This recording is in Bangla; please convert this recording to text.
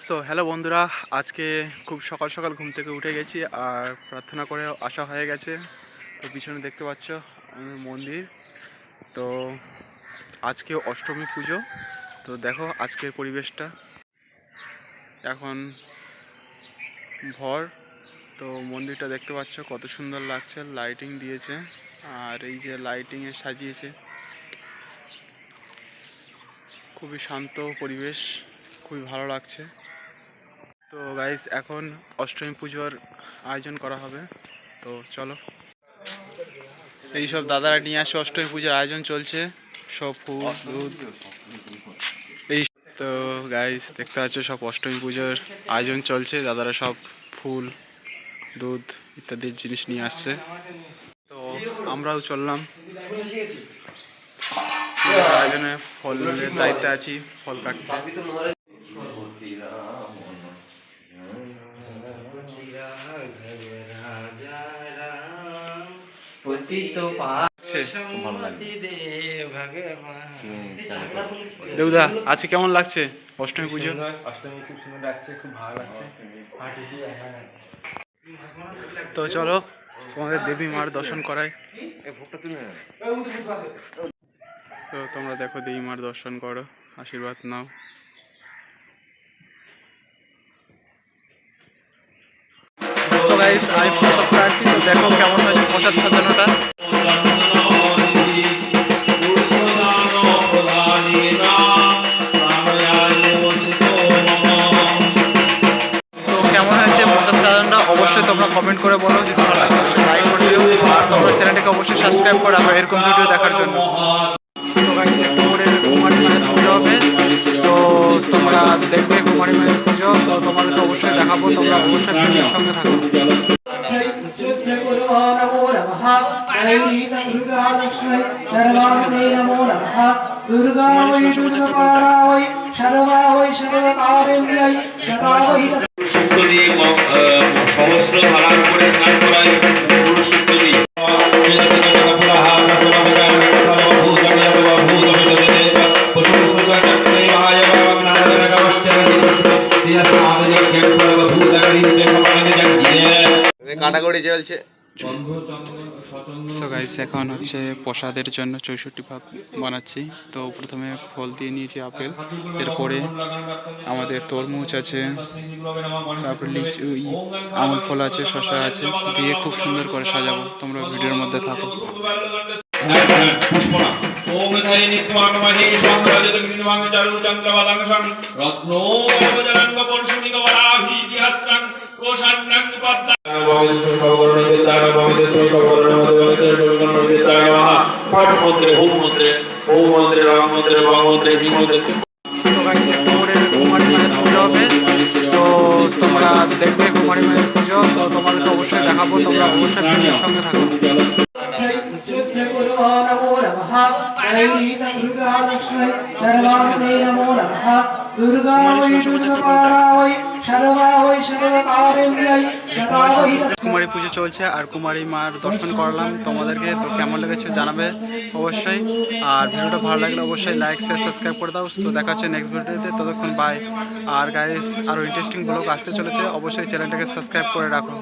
সো হ্যালো বন্ধুরা, আজকে খুব সকাল সকাল ঘুম থেকে উঠে গেছি আর প্রার্থনা করে আসা হয়ে গেছে। তো পিছনে দেখতে পাচ্ছ আমাদের মন্দির। তো আজকে অষ্টমী পুজো। তো দেখো আজকের পরিবেশটা, এখন ভর। তো মন্দিরটা দেখতে পাচ্ছ কত সুন্দর লাগছে, লাইটিং দিয়েছে আর এই যে লাইটিংয়ে সাজিয়েছে, খুবই শান্ত পরিবেশ, খুবই ভালো লাগছে। তো গাইস এখন অষ্টমী পুজোর আয়োজন করা হবে, তো চলো। এই সব দাদারা নিয়ে আসে, অষ্টমী পুজোর আয়োজন চলছে, সব ফুল দুধ এই। তো গাইস দেখতে পাচ্ছ সব অষ্টমী পুজোর আয়োজন চলছে, দাদারা সব ফুল দুধ ইত্যাদি জিনিস নিয়ে আসছে। তো আমরাও চললাম আয়োজনে, ফলের দায়িত্বে আছি, ফল কাটতে। দেবদা আজকে কেমন লাগছে অষ্টমী পুজো? অষ্টমী খুব সুন্দর লাগছে, খুব ভালো লাগছে। তো চলো তোমাদের দেবী মার দর্শন করাই। তো তোমরা দেখো দেবী মার দর্শন করো, আশীর্বাদ নাও। সো গাইস আমি প্রসাদ খাচ্ছি, তো দেখো কেমন হয়েছে প্রসাদ সাজানোটা। কেমন হয়েছে প্রসাদ সাজানোটা অবশ্যই তোমরা কমেন্ট করে বলো, যদি ভালো লাগে অবশ্যই লাইক করে দিও আর তোমরা চ্যানেলটাকে অবশ্যই সাবস্ক্রাইব করে রাখো এরকম ভিডিও দেখার জন্য। তো গাইস একটু করে কুমারী মায়ের পুজো হবে, তো তোমরা দেখবে কুমারী মায়ের পুজো, তো তোমাদের তো অবশ্যই দেখাবো, তোমরা অবশ্যই ভিডিওর সঙ্গে থাকো। সহস্র ধারার উপরে স্নান করায় পুরুষ সূক্ত দিয়ে কাটাকুটি চলছে। সো গাইস এখন হচ্ছে প্রসাদের জন্য 64 ভাগ বানাচ্ছি। তো প্রথমে ফল দিয়ে নিয়েছি আপেল, এরপরে আমাদের তরমুজ আছে, তারপরে লিচু আমুল ফল আছে, শসা আছে, দিয়ে খুব সুন্দর করে সাজাবো, তোমরা ভিডিওর মধ্যে থাকো। তো তোমরা দেখবে কুমারী মায়ের পুজো, তো তোমাদের তো অবশ্যই দেখাবো, তোমরা অবশ্যই ভিডিওর সঙ্গে থাকো। কুমারী পুজো চলছে আর কুমারী মার দর্শন করলাম তোমাদেরকে, তো কেমন লেগেছে জানাবে অবশ্যই, আর ভিডিওটা ভালো লাগলে অবশ্যই লাইক শেয়ার সাবস্ক্রাইব করে দাও। তো দেখা হচ্ছে নেক্সট ভিডিওতে, ততক্ষণ বাই। আর গাইস আরও ইন্টারেস্টিং ব্লগ আসতে চলেছে, অবশ্যই চ্যানেলটাকে সাবস্ক্রাইব করে রাখো।